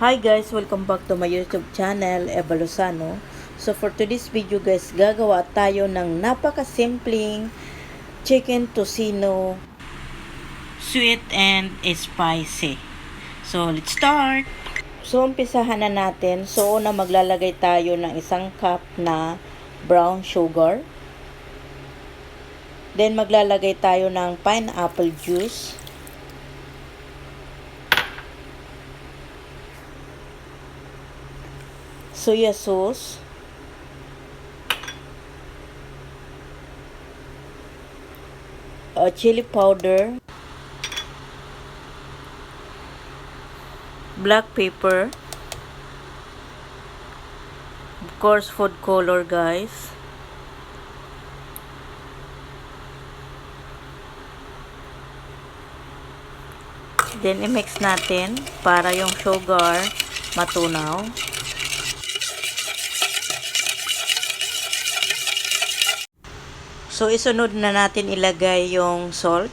Hi guys, welcome back to my YouTube channel, Eva Lozano. So for today's video guys, gagawa tayo ng napakasimpleng chicken tocino sweet and spicy. So let's start! So umpisahan na natin. So una maglalagay tayo ng isang cup na brown sugar. Then maglalagay tayo ng pineapple juice. Soya sauce, chili powder, black pepper, of course food color guys, then i-mix natin para yung sugar matunaw. So, isunod na natin ilagay yung salt.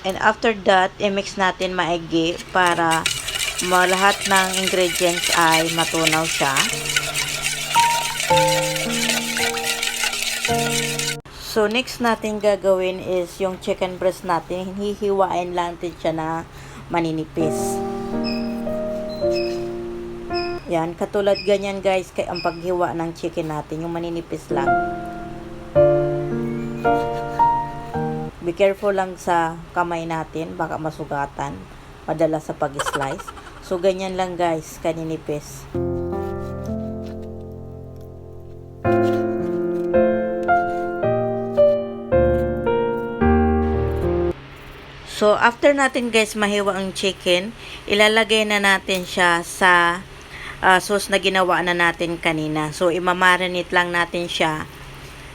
And after that, i-mix natin maigi para lahat ng ingredients ay matunaw siya. So, next natin gagawin is yung chicken breast natin. Hihiwain lang natin siya na maninipis. Yan, katulad ganyan guys, kay ang paghiwa ng chicken natin, yung maninipis lang. Be careful lang sa kamay natin, baka masugatan, madala sa pag-slice. So, ganyan lang guys, kaninipis. So, after natin guys mahiwa ang chicken, ilalagay na natin siya sa sauce na ginawa na natin kanina. So, imamarinate lang natin siya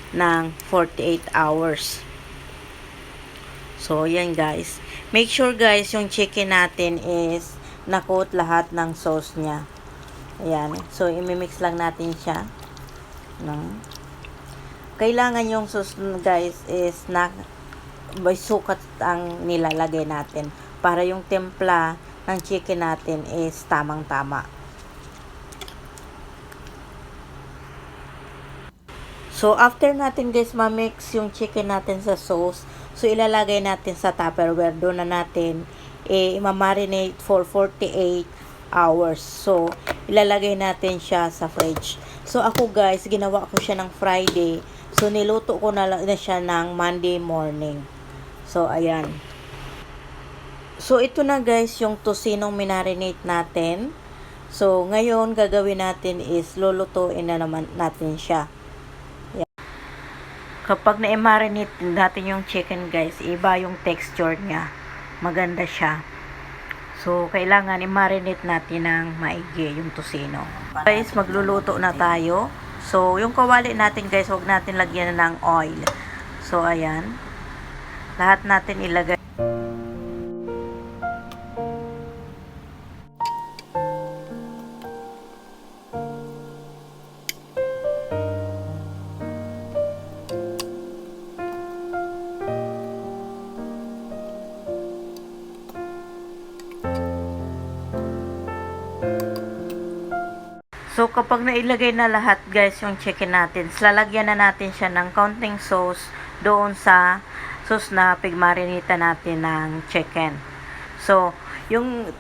ng 48 hours. So, yan guys. Make sure guys, yung chicken natin is na-coat lahat ng sauce niya. Ayan. So, imimix lang natin siya. Kailangan yung sauce guys is may sukat ang nilalagay natin para yung timpla ng chicken natin is tamang-tama. So, after natin guys ma-mix yung chicken natin sa sauce, so ilalagay natin sa Tupperware. Doon na natin i-marinate for 48 hours. So, ilalagay natin siya sa fridge. So, ako guys, ginawa ko siya ng Friday. So, niluto ko na siya ng Monday morning. So, ayan. So, ito na guys yung tocinong minarinate natin. So, ngayon gagawin natin is lulutuin na naman natin siya. Kapag na-marinate natin yung chicken guys, iba yung texture niya. Maganda siya. So, kailangan i-marinate natin ng maigi yung tocino. Guys, magluluto na tayo. So, yung kawali natin guys, huwag natin lagyan ng oil. So, ayan. Lahat natin ilagay. So, kapag nailagay na lahat guys yung chicken natin, lalagyan na natin siya ng kaunting sauce doon sa sauce na pigmarinita natin ng chicken. So, yung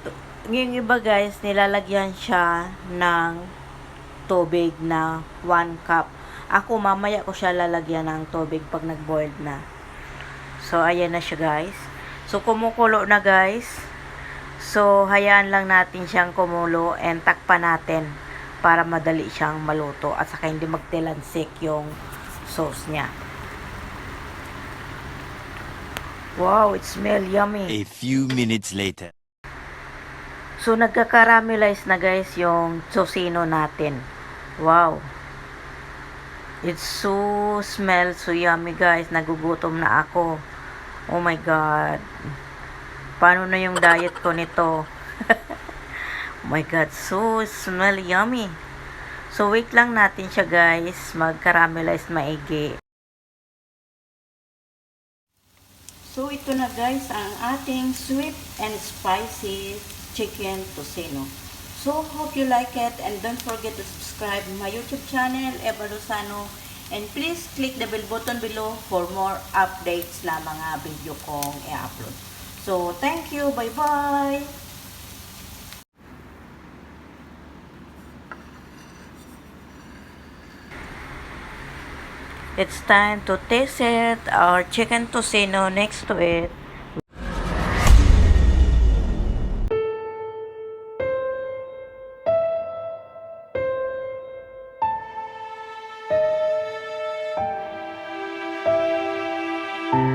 iba guys, nilalagyan siya ng tubig na 1 cup. Ako, mamaya ko siya lalagyan ng tubig pag nag-boiled na. So, ayan na siya guys. So, kumukulo na guys. So, hayaan lang natin siyang kumulo and takpan natin para madali siyang maluto at saka hindi magtilansik yung sauce niya. Wow, it smells yummy. A few minutes later. So, nagka-caramelize na guys yung tocino natin. Wow. It so smells so yummy guys. Nagugutom na ako. Oh my God. Paano na yung diet ko nito? Oh my God, so smell yummy. So, wait lang natin siya guys, mag-caramelize maigi. So, So, ito na guys, ang ating sweet and spicy chicken tocino. So, hope you like it and don't forget to subscribe my YouTube channel, Eva Lozano. And please click the bell button below for more updates na mga video kong i-upload. So, thank you. Bye-bye! It's time to taste it. Our chicken tocino next to it.